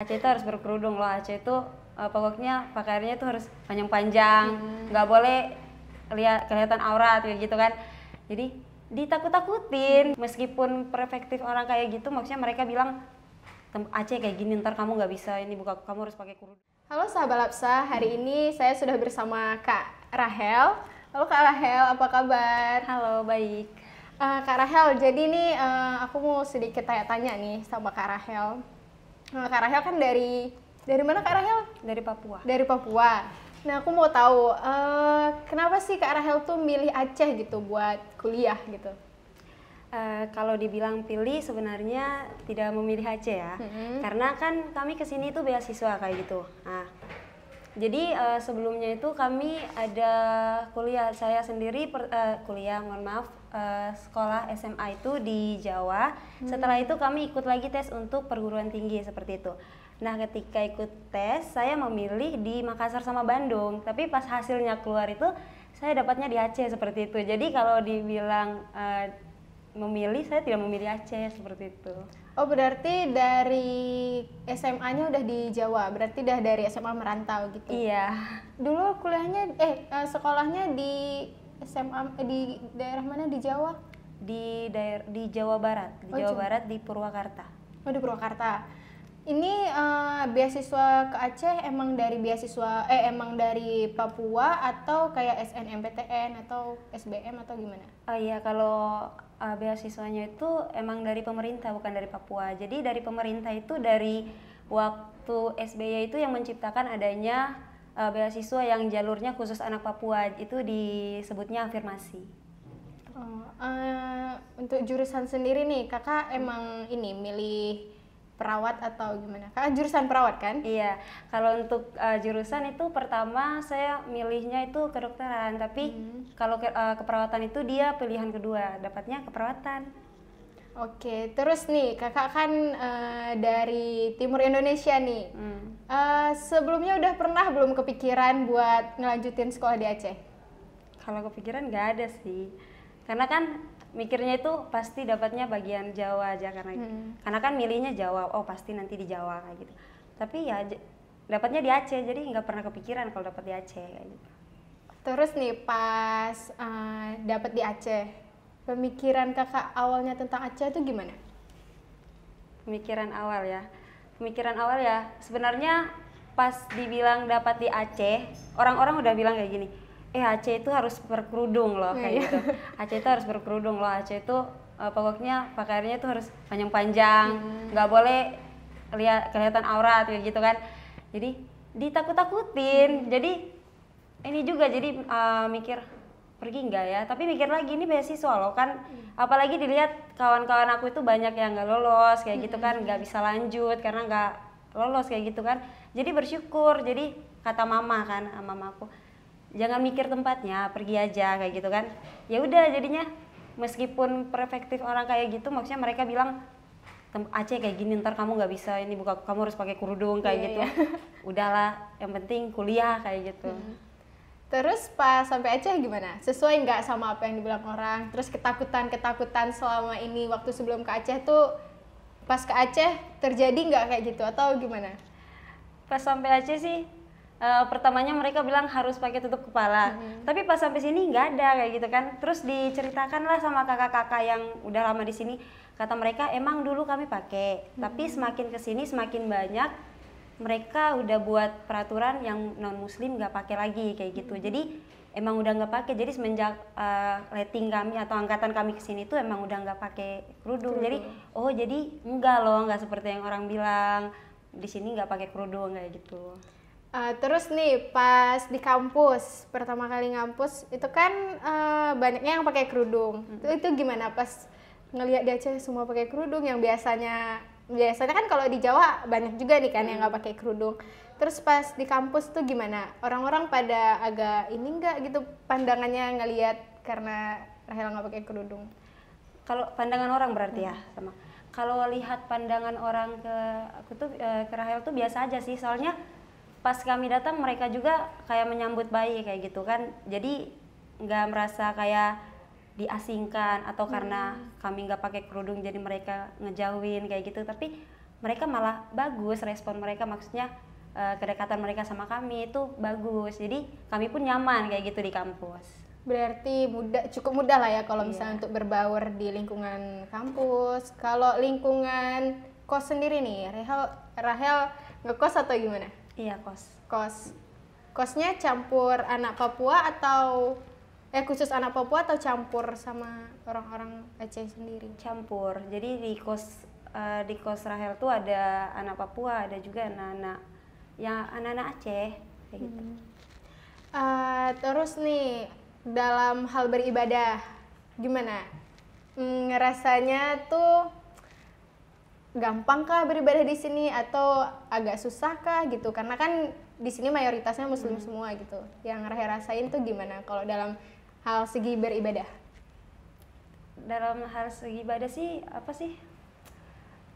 Aceh itu harus berkerudung loh. Aceh itu pokoknya pakaiannya itu harus panjang-panjang, nggak boleh kelihatan aurat kayak gitu kan. Jadi ditakut-takutin, meskipun perspektif orang kayak gitu, maksudnya mereka bilang Aceh kayak gini ntar kamu nggak bisa ini buka, kamu harus pakai kerudung. Halo sahabat Lapsa, hari ini saya sudah bersama Kak Rahel. Halo Kak Rahel, apa kabar? Halo, baik. Kak Rahel, jadi nih aku mau sedikit tanya-tanya nih sama Kak Rahel. Kak Rahel kan dari mana Kak Rahel? Dari Papua. Dari Papua. Nah aku mau tahu kenapa sih Kak Rahel tuh milih Aceh gitu buat kuliah gitu? Kalau dibilang pilih sebenarnya tidak memilih Aceh ya, karena kan kami kesini itu beasiswa kayak gitu. Nah, jadi sebelumnya itu kami ada kuliah, saya sendiri sekolah SMA itu di Jawa. Setelah itu kami ikut lagi tes untuk perguruan tinggi seperti itu. Nah, ketika ikut tes saya memilih di Makassar sama Bandung, tapi pas hasilnya keluar itu saya dapatnya di Aceh seperti itu. Jadi kalau dibilang memilih, saya tidak memilih Aceh seperti itu. Oh, berarti dari SMA-nya udah di Jawa, berarti udah dari SMA merantau gitu? Iya. Dulu kuliahnya, sekolahnya di SMA, di daerah mana di Jawa? Di Jawa Barat, Jawa Barat di Purwakarta. Oh, di Purwakarta. Ini beasiswa ke Aceh emang dari Papua atau kayak SNMPTN atau SBM atau gimana? Oh iya, kalau beasiswanya itu emang dari pemerintah, bukan dari Papua. Jadi dari pemerintah itu dari waktu SBY itu yang menciptakan adanya beasiswa yang jalurnya khusus anak Papua, itu disebutnya afirmasi. Untuk jurusan sendiri nih, kakak emang ini milih perawat atau gimana? Kakak jurusan perawat kan? Iya, kalau untuk jurusan itu pertama saya milihnya itu kedokteran, tapi kalau keperawatan itu dia pilihan kedua, dapatnya keperawatan. Oke, terus nih kakak kan dari timur Indonesia nih. Sebelumnya udah pernah belum kepikiran buat ngelanjutin sekolah di Aceh? Kalau kepikiran nggak ada sih, karena kan mikirnya itu pasti dapatnya bagian Jawa aja karena kan milihnya Jawa, oh pasti nanti di Jawa kayak gitu. Tapi ya dapatnya di Aceh, jadi nggak pernah kepikiran kalau dapat di Aceh kayak gitu. Terus nih pas dapat di Aceh, pemikiran kakak awalnya tentang Aceh itu gimana? Pemikiran awal ya sebenarnya pas dibilang dapat di Aceh, orang-orang udah bilang kayak gini, Aceh itu harus berkerudung loh kayak gitu. Aceh itu harus berkerudung loh. Aceh itu pokoknya pakaiannya itu harus panjang-panjang, nggak boleh kelihatan aurat kayak gitu kan. Jadi ditakut-takutin. Jadi ini juga jadi mikir pergi nggak ya? Tapi mikir lagi ini beasiswa loh kan. Apalagi dilihat kawan-kawan aku itu banyak yang nggak lolos kayak gitu kan, nggak bisa lanjut karena nggak lolos kayak gitu kan. Jadi bersyukur. Jadi kata mama kan, mama aku, jangan mikir tempatnya, pergi aja kayak gitu kan. Ya udah jadinya meskipun perspektif orang kayak gitu, maksudnya mereka bilang Aceh kayak gini ntar kamu nggak bisa ini buka, kamu harus pakai kerudung kayak gitu. Udahlah, yang penting kuliah kayak gitu. Terus pas sampai Aceh gimana? Sesuai nggak sama apa yang dibilang orang? Terus ketakutan selama ini waktu sebelum ke Aceh tuh, pas ke Aceh terjadi nggak kayak gitu atau gimana? Pas sampai Aceh sih pertamanya mereka bilang harus pakai tutup kepala, tapi pas sampai sini nggak ada kayak gitu kan. Terus diceritakan lah sama kakak-kakak yang udah lama di sini, kata mereka emang dulu kami pakai, tapi semakin kesini semakin banyak mereka udah buat peraturan yang non muslim nggak pakai lagi kayak gitu. Jadi emang udah nggak pakai. Jadi semenjak letting kami atau angkatan kami kesini tuh emang udah nggak pakai kerudung. Jadi jadi enggak loh, nggak seperti yang orang bilang di sini nggak pakai kerudung kayak gitu. Terus nih pas di kampus, pertama kali ngampus itu kan banyaknya yang pakai kerudung. Itu gimana pas ngelihat di Aceh semua pakai kerudung, yang biasanya kan kalau di Jawa banyak juga nih kan yang nggak pakai kerudung. Terus pas di kampus tuh gimana? Orang-orang pada agak ini nggak gitu pandangannya ngelihat karena Rahel nggak pakai kerudung? Kalau pandangan orang berarti ya sama. Kalau lihat pandangan orang ke aku tuh ke Rahel tuh biasa aja sih, soalnya pas kami datang mereka juga kayak menyambut baik kayak gitu kan. Jadi nggak merasa kayak diasingkan atau karena kami nggak pakai kerudung jadi mereka ngejauhin kayak gitu. Tapi mereka malah bagus respon mereka, maksudnya kedekatan mereka sama kami itu bagus, jadi kami pun nyaman kayak gitu di kampus. Berarti cukup mudah lah ya kalau Iya. misalnya untuk berbaur di lingkungan kampus. Kalau lingkungan kos sendiri nih, Rahel ngekos atau gimana? Iya, kos. Kosnya campur anak Papua atau khusus anak Papua atau campur sama orang-orang Aceh sendiri? Campur, jadi di kos Rahel tuh ada anak Papua, ada juga anak-anak Aceh kayak gitu. Terus nih dalam hal beribadah gimana? Ngerasanya tuh gampang kah beribadah di sini atau agak susah kah gitu? Karena kan di sini mayoritasnya Muslim semua gitu. Yang Rahel rasain tuh gimana kalau dalam hal segi beribadah? Dalam hal segi ibadah sih apa sih?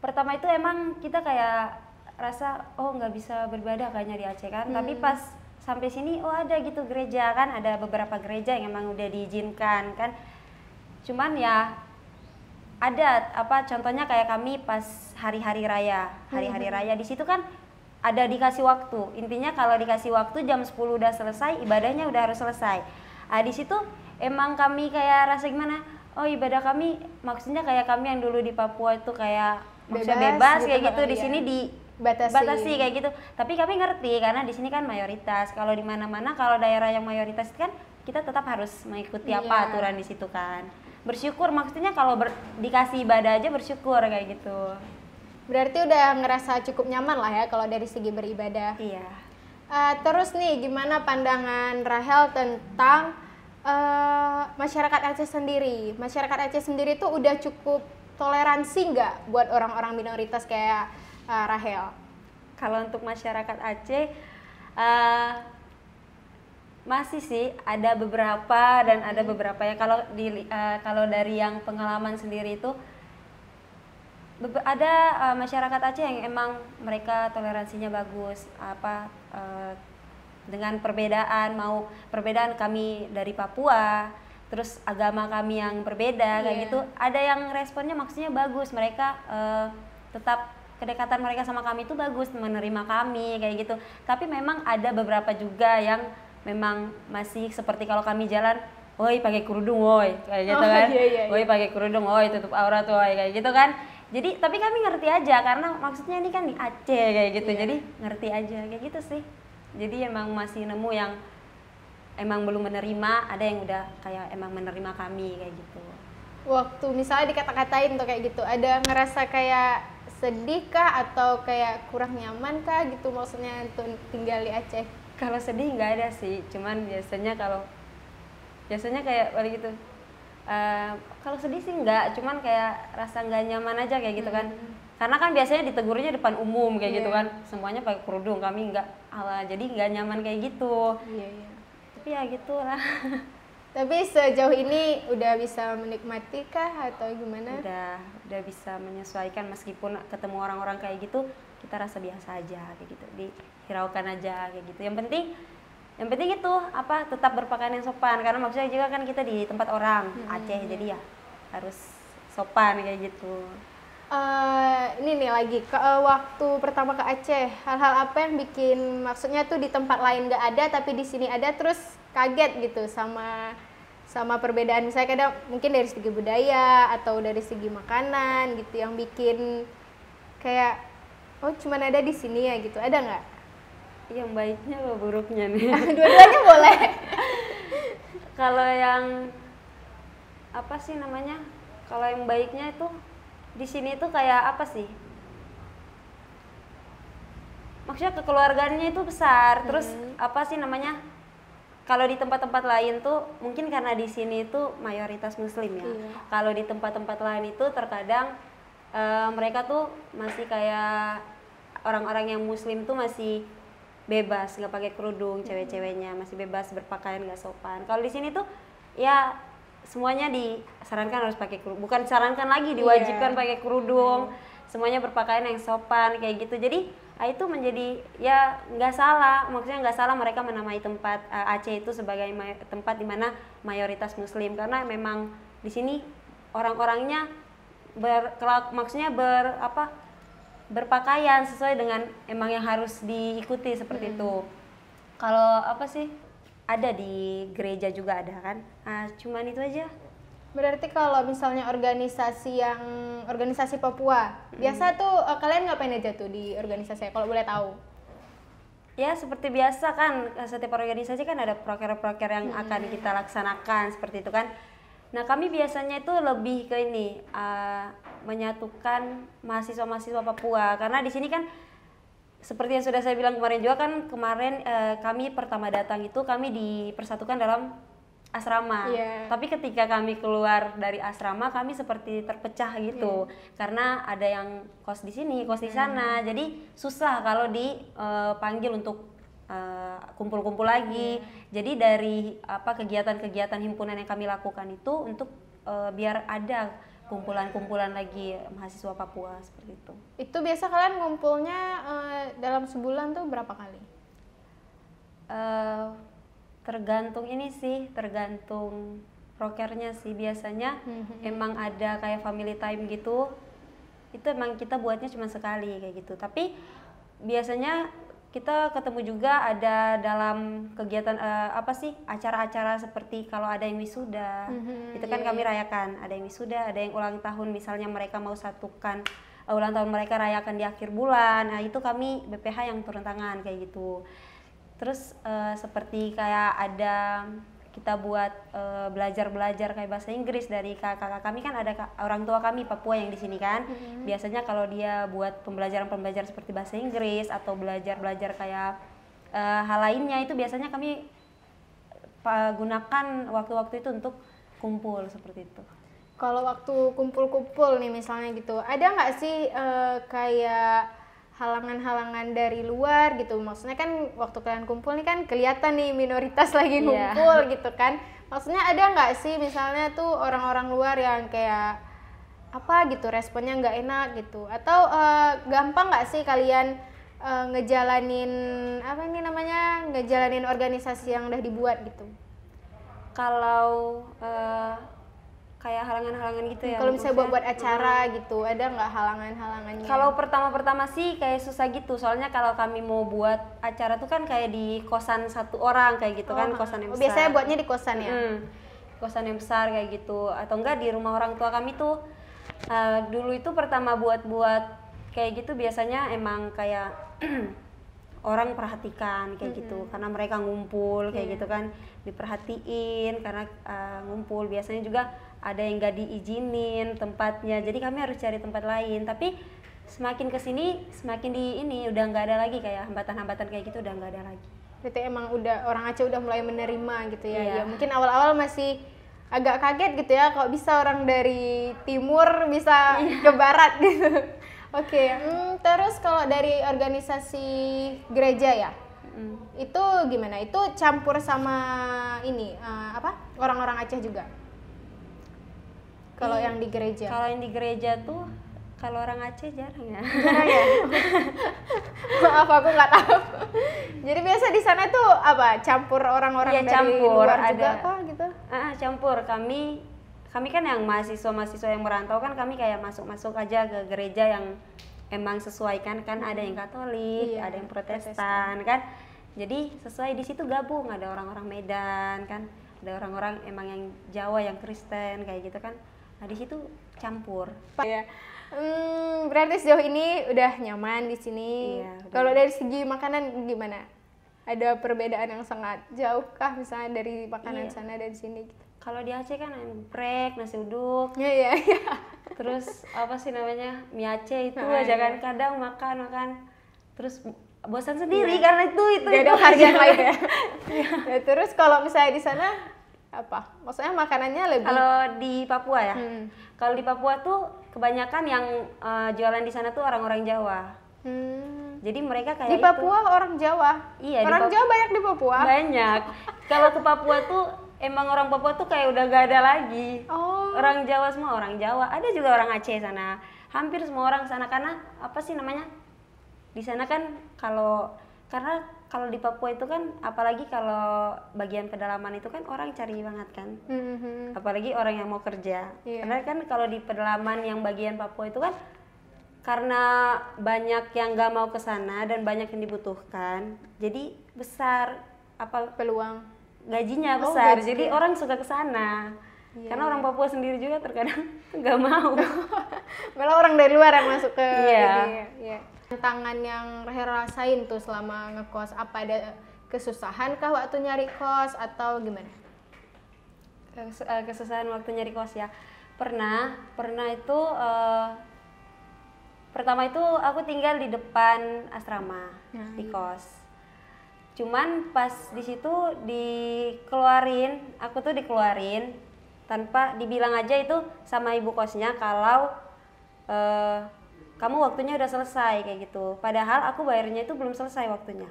Pertama itu emang kita kayak rasa nggak bisa beribadah kayaknya di Aceh kan. Tapi pas sampai sini ada gitu gereja kan, ada beberapa gereja yang emang udah diizinkan kan. Cuman ya ada contohnya kayak kami pas hari-hari raya di situ kan ada dikasih waktu. Intinya kalau dikasih waktu jam 10 udah selesai, ibadahnya udah harus selesai. Di situ emang kami kayak rasa gimana? Ibadah kami maksudnya kayak kami yang dulu di Papua itu kayak maksudnya bebas gitu, kayak gitu, di iya. sini dibatasi kayak gitu. Tapi kami ngerti karena di sini kan mayoritas. Kalau di mana-mana kalau daerah yang mayoritas kan kita tetap harus mengikuti apa aturan di situ kan. Bersyukur maksudnya kalau dikasih ibadah aja bersyukur kayak gitu. Berarti udah ngerasa cukup nyaman lah ya kalau dari segi beribadah. Iya. Terus nih gimana pandangan Rahel tentang masyarakat Aceh sendiri? Masyarakat Aceh sendiri tuh udah cukup toleransi nggak buat orang-orang minoritas kayak Rahel? Kalau untuk masyarakat Aceh masih sih ada beberapa dan ada beberapa ya. Kalau dari yang pengalaman sendiri itu ada masyarakat Aceh yang emang mereka toleransinya bagus, dengan perbedaan kami dari Papua, terus agama kami yang berbeda kayak gitu, ada yang responnya maksudnya bagus, mereka tetap kedekatan mereka sama kami itu bagus, menerima kami kayak gitu. Tapi memang ada beberapa juga yang memang masih seperti kalau kami jalan, woi pakai kerudung woi kayak gitu kan, woi pakai kerudung woi tutup aurat woi kayak gitu kan. Jadi tapi kami ngerti aja karena maksudnya ini kan di Aceh kayak gitu, jadi ngerti aja kayak gitu sih. Jadi emang masih nemu yang emang belum menerima, ada yang udah kayak emang menerima kami kayak gitu. Waktu misalnya dikata-katain tuh kayak gitu, ada ngerasa kayak sedih kah atau kayak kurang nyaman kah gitu maksudnya untuk tinggal di Aceh? Kalau sedih nggak ada sih, cuman biasanya kayak balik gitu. Kalau sedih sih nggak, cuman kayak rasa nggak nyaman aja kayak gitu kan. Karena kan biasanya ditegurnya depan umum kayak gitu kan, semuanya pakai kerudung, kami nggak, jadi nggak nyaman kayak gitu. Tapi ya gitulah. Tapi sejauh ini udah bisa menikmati kah atau gimana? Udah bisa menyesuaikan, meskipun ketemu orang-orang kayak gitu kita rasa biasa aja kayak gitu, dihiraukan aja kayak gitu. Yang penting itu tetap berpakaian yang sopan, karena maksudnya juga kan kita di tempat orang Aceh, jadi ya harus sopan kayak gitu. Ini nih lagi waktu pertama ke Aceh, hal-hal apa yang bikin maksudnya tuh di tempat lain nggak ada tapi di sini ada, terus kaget gitu sama perbedaan, misalnya kadang mungkin dari segi budaya atau dari segi makanan gitu yang bikin kayak cuman ada di sini ya gitu, ada nggak? Yang baiknya atau buruknya nih? Dua-duanya boleh. Kalau yang kalau yang baiknya itu di sini tuh kayak apa sih? Maksudnya kekeluargaannya itu besar, terus kalau di tempat-tempat lain tuh mungkin karena di sini tuh mayoritas Muslim ya. Kalau di tempat-tempat lain itu terkadang mereka tuh masih kayak orang-orang yang Muslim tuh masih bebas nggak pakai kerudung, cewek-ceweknya masih bebas berpakaian nggak sopan. Kalau di sini tuh ya semuanya disarankan harus pakai kerudung, bukan sarankan lagi, diwajibkan pakai kerudung, semuanya berpakaian yang sopan kayak gitu. Jadi itu menjadi ya nggak salah, maksudnya nggak salah mereka menamai tempat Aceh itu sebagai tempat di mana mayoritas Muslim, karena memang di sini orang-orangnya berpakaian sesuai dengan emang yang harus diikuti seperti itu. Kalau apa sih, ada di gereja juga ada kan, cuman itu aja. Berarti kalau misalnya organisasi Papua, biasa tuh kalian ngapain aja tuh di organisasi kalau boleh tahu? Ya seperti biasa kan, setiap organisasi kan ada proker-proker yang akan kita laksanakan seperti itu kan. Nah kami biasanya itu lebih ke ini, menyatukan mahasiswa-mahasiswa Papua, karena di sini kan seperti yang sudah saya bilang kemarin juga kan, kemarin kami pertama datang itu kami dipersatukan dalam asrama. Tapi ketika kami keluar dari asrama kami seperti terpecah gitu, karena ada yang kos di sini, kos di sana, jadi susah kalau dipanggil untuk kumpul-kumpul lagi. Jadi dari kegiatan-kegiatan himpunan yang kami lakukan itu untuk biar ada kumpulan-kumpulan lagi mahasiswa Papua seperti itu. Itu biasa kalian ngumpulnya dalam sebulan tuh berapa kali? Tergantung ini sih, tergantung prokernya sih. Biasanya emang ada kayak family time gitu, itu emang kita buatnya cuma sekali kayak gitu. Tapi biasanya kita ketemu juga ada dalam kegiatan acara-acara seperti kalau ada yang wisuda, itu kan kami rayakan. Ada yang wisuda, ada yang ulang tahun, misalnya mereka mau satukan ulang tahun mereka rayakan di akhir bulan. Nah itu kami BPH yang turun tangan kayak gitu. Terus seperti kayak ada kita buat belajar kayak bahasa Inggris dari kakak kami kan, ada orang tua kami Papua yang di sini kan. Biasanya kalau dia buat pembelajaran seperti bahasa Inggris atau belajar kayak hal lainnya, itu biasanya kami gunakan waktu-waktu itu untuk kumpul seperti itu. Kalau waktu kumpul-kumpul nih misalnya gitu, ada nggak sih kayak halangan-halangan dari luar gitu? Maksudnya kan waktu kalian kumpul nih kan kelihatan nih minoritas lagi ngumpul gitu kan. Maksudnya ada nggak sih misalnya tuh orang-orang luar yang kayak apa gitu, responnya nggak enak gitu? Atau gampang nggak sih kalian ngejalanin organisasi yang udah dibuat gitu? Kalau kayak halangan-halangan gitu ya. Kalau misalnya buat acara gitu, ada nggak halangannya? Kalau pertama sih kayak susah gitu, soalnya kalau kami mau buat acara tuh kan kayak di kosan satu orang kayak gitu kan, kosan yang besar. Biasanya buatnya di kosan ya? Kosan yang besar kayak gitu, atau enggak di rumah orang tua kami tuh. Dulu itu pertama buat kayak gitu biasanya emang kayak orang perhatikan kayak gitu, karena mereka ngumpul kayak gitu kan, diperhatiin karena ngumpul. Biasanya juga ada yang nggak diizinin tempatnya, jadi kami harus cari tempat lain. Tapi semakin kesini semakin udah nggak ada lagi kayak hambatan-hambatan kayak gitu, udah nggak ada lagi. Berarti emang udah orang Aceh udah mulai menerima gitu ya. Ya mungkin awal-awal masih agak kaget gitu ya, kok bisa orang dari timur bisa ke barat gitu. Oke. Terus kalau dari organisasi gereja ya, itu gimana? Itu campur sama ini orang-orang Aceh juga? Kalau yang di gereja? Kalau yang di gereja tuh kalau orang Aceh jarang ya. Jarang ya? Maaf aku nggak tahu. Jadi biasa di sana tuh apa? Campur orang-orang dari luar juga apa gitu? Campur. Kami kan yang mahasiswa yang merantau kan, kami kayak masuk aja ke gereja yang emang sesuai kan ada yang Katolik, ada yang Protestan kan. Jadi sesuai di situ gabung, ada orang-orang Medan kan, ada orang-orang emang yang Jawa, yang Kristen kayak gitu kan. Nah di situ campur. Ya. Berarti sejauh ini udah nyaman di sini. Kalau dari segi makanan gimana? Ada perbedaan yang sangat jauh kah misalnya dari makanan sana dan sini gitu? Kalau di Aceh kan emprek, nasi uduk. Iya. Terus apa sih namanya? Mie Aceh itu aja kan, kadang makan. Terus bosan sendiri karena itu gak ada harga yang lain ya. Ya. Terus kalau misalnya di sana apa? Maksudnya makanannya lebih? Kalau di Papua ya. Kalau di Papua tuh kebanyakan yang jualan di sana tuh orang-orang Jawa. Jadi mereka kayak di Papua orang Jawa. Iya. Orang Jawa banyak di Papua. Banyak. Kalau ke Papua tuh emang orang Papua tuh kayak udah gak ada lagi. Orang Jawa semua orang Jawa. Ada juga orang Aceh sana. Hampir semua orang sana, karena apa sih namanya? Di sana kan karena kalau di Papua itu kan, apalagi kalau bagian pedalaman itu kan orang cari banget kan. Apalagi orang yang mau kerja. Karena kan kalau di pedalaman yang bagian Papua itu kan karena banyak yang nggak mau ke sana dan banyak yang dibutuhkan, jadi besar peluang gajinya besar, gajinya. jadi orang suka ke sana. Iya, Karena orang Papua sendiri juga terkadang nggak mau. malah orang dari luar yang masuk ke Iya. ini, ya. Tantangan yang Rahel rasain tuh selama ngekos, apa ada kesusahan kah waktu nyari kos atau gimana? Kesusahan waktu nyari kos ya, pernah itu pertama itu aku tinggal di depan asrama di kos. Cuman pas di situ aku tuh dikeluarin tanpa dibilang aja itu sama ibu kosnya kalau kamu waktunya udah selesai kayak gitu. Padahal aku bayarnya itu belum selesai waktunya.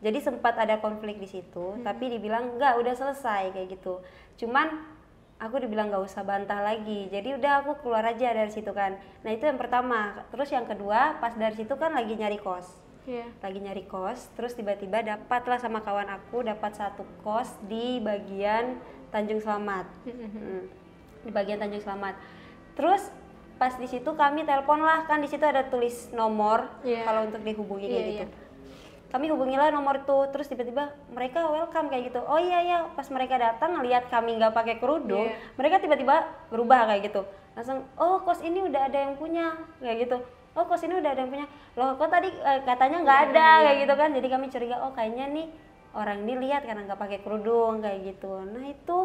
Jadi sempat ada konflik di situ, tapi dibilang enggak, udah selesai kayak gitu. Cuman aku dibilang nggak usah bantah lagi, jadi udah aku keluar aja dari situ kan. Nah itu yang pertama. Terus yang kedua, pas dari situ kan lagi nyari kos. Lagi nyari kos, terus tiba-tiba dapatlah sama kawan aku dapat satu kos di bagian Tanjung Selamat. Di bagian Tanjung Selamat. Terus pas di situ kami telepon lah, kan di situ ada tulis nomor kalau untuk dihubungi kayak gitu. Kami hubungilah nomor tuh, terus tiba-tiba mereka welcome kayak gitu. Oh iya, pas mereka datang ngelihat kami nggak pakai kerudung, mereka tiba-tiba berubah kayak gitu. Langsung, oh kos ini udah ada yang punya kayak gitu. Oh kos ini udah ada yang punya. Loh kok tadi katanya nggak ada kayak gitu kan. Jadi kami curiga, oh kayaknya nih orang ini lihat karena nggak pakai kerudung kayak gitu. Nah itu,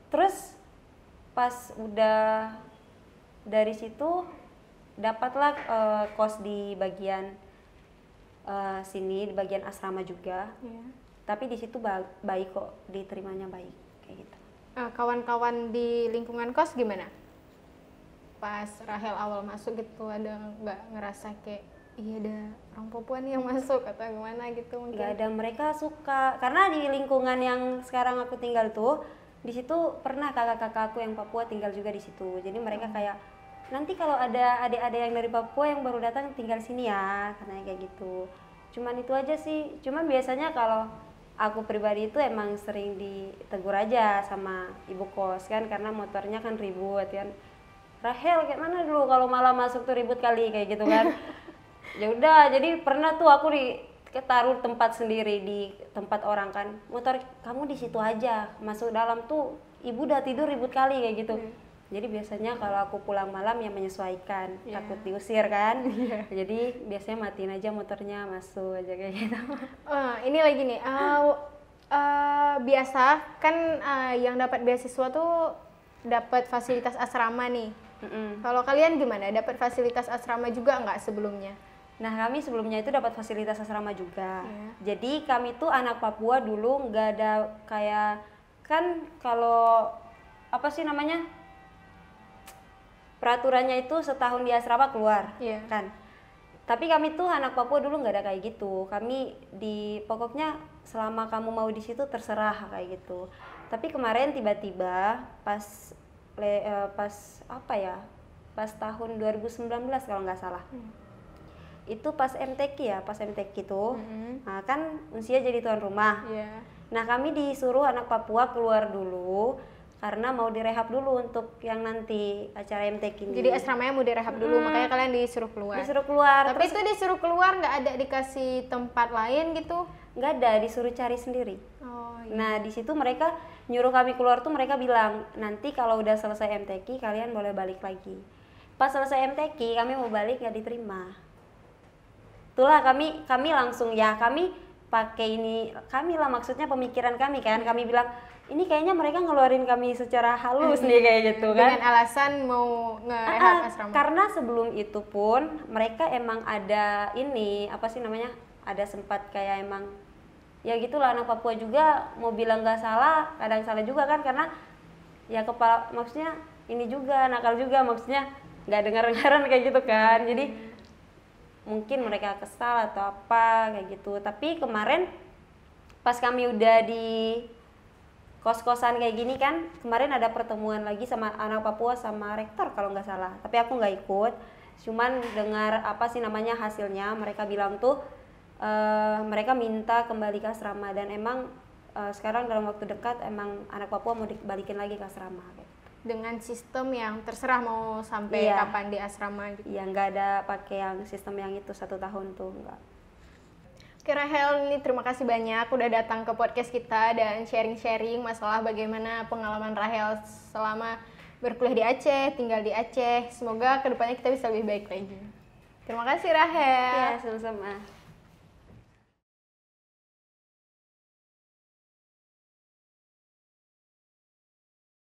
terus pas udah dari situ dapatlah kos di bagian sini, di bagian asrama juga. Tapi di situ baik kok, diterimanya baik kayak gitu. Kawan-kawan di lingkungan kos gimana? Pas Rahel awal masuk gitu, ada nggak ngerasa kayak iya ada orang Papua nih yang masuk atau gimana gitu mungkin? Nggak ada, mereka suka. Karena di lingkungan yang sekarang aku tinggal tuh, di situ pernah kakak-kakak aku yang Papua tinggal juga di situ. Jadi mereka kayak, nanti kalau ada adik-adik yang dari Papua yang baru datang tinggal sini ya, katanya kayak gitu. Cuman itu aja sih. Cuman biasanya kalau aku pribadi itu emang sering ditegur aja sama ibu kos kan, karena motornya kan ribut kan. Rahel kayak mana dulu kalau malam masuk tuh ribut kali kayak gitu kan. Ya udah, jadi pernah tuh aku ketaruh tempat sendiri di tempat orang kan. Motor kamu di situ aja, masuk dalam tuh ibu udah tidur ribut kali kayak gitu. Jadi biasanya kalau aku pulang malam ya menyesuaikan, takut diusir kan. Jadi biasanya matiin aja motornya, masuk aja kayak gitu. Ini lagi nih, biasa kan yang dapat beasiswa tuh dapat fasilitas asrama nih. Kalau kalian gimana? Dapat fasilitas asrama juga nggak sebelumnya? Nah kami sebelumnya itu dapat fasilitas asrama juga. Jadi kami tuh anak Papua dulu nggak ada kayak, kan kalau apa sih namanya, peraturannya itu setahun di asrama keluar kan. Tapi kami tuh anak Papua dulu nggak ada kayak gitu. Kami pokoknya selama kamu mau di situ terserah kayak gitu. Tapi kemarin tiba-tiba pas tahun 2019 kalau nggak salah. Itu pas MTQ itu, nah kan Unsia jadi tuan rumah. Nah kami disuruh anak Papua keluar dulu karena mau direhab dulu untuk yang nanti acara MTQ ini. Jadi asramanya mau direhab dulu, makanya kalian disuruh keluar. Disuruh keluar. Tapi itu disuruh keluar nggak ada dikasih tempat lain gitu? Nggak ada, disuruh cari sendiri. Nah di situ mereka nyuruh kami keluar tuh, mereka bilang nanti kalau udah selesai MTQ kalian boleh balik lagi. Pas selesai MTQ kami mau balik nggak diterima. Itulah kami langsung kami pakai ini, kami lah maksudnya pemikiran kami kan, kami bilang ini kayaknya mereka ngeluarin kami secara halus nih kayak gitu kan. Dengan alasan mau ngerehab asrama. Karena sebelum itu pun mereka emang ada ini, apa sih namanya, ada sempat kayak emang ya gitulah, anak Papua juga mau bilang nggak salah, kadang salah juga kan, karena ya kepala, maksudnya ini juga nakal juga, maksudnya nggak dengar-dengaran kayak gitu kan. Jadi mungkin mereka kesal atau apa kayak gitu. Tapi kemarin pas kami udah di kos-kosan kayak gini kan, kemarin ada pertemuan lagi sama anak Papua sama rektor kalau nggak salah, tapi aku nggak ikut. Cuman dengar apa sih namanya hasilnya, mereka bilang tuh mereka minta kembali ke asrama, dan emang sekarang dalam waktu dekat emang anak Papua mau dibalikin lagi ke asrama. dengan sistem yang terserah mau sampai Iya. kapan di asrama gitu. Ya nggak ada pakai yang sistem yang itu 1 tahun tuh, nggak. Oke Rahel, ini terima kasih banyak udah datang ke podcast kita dan sharing-sharing masalah bagaimana pengalaman Rahel selama berkuliah di Aceh, tinggal di Aceh. Semoga kedepannya kita bisa lebih baik lagi. Terima kasih Rahel. Ya sama-sama.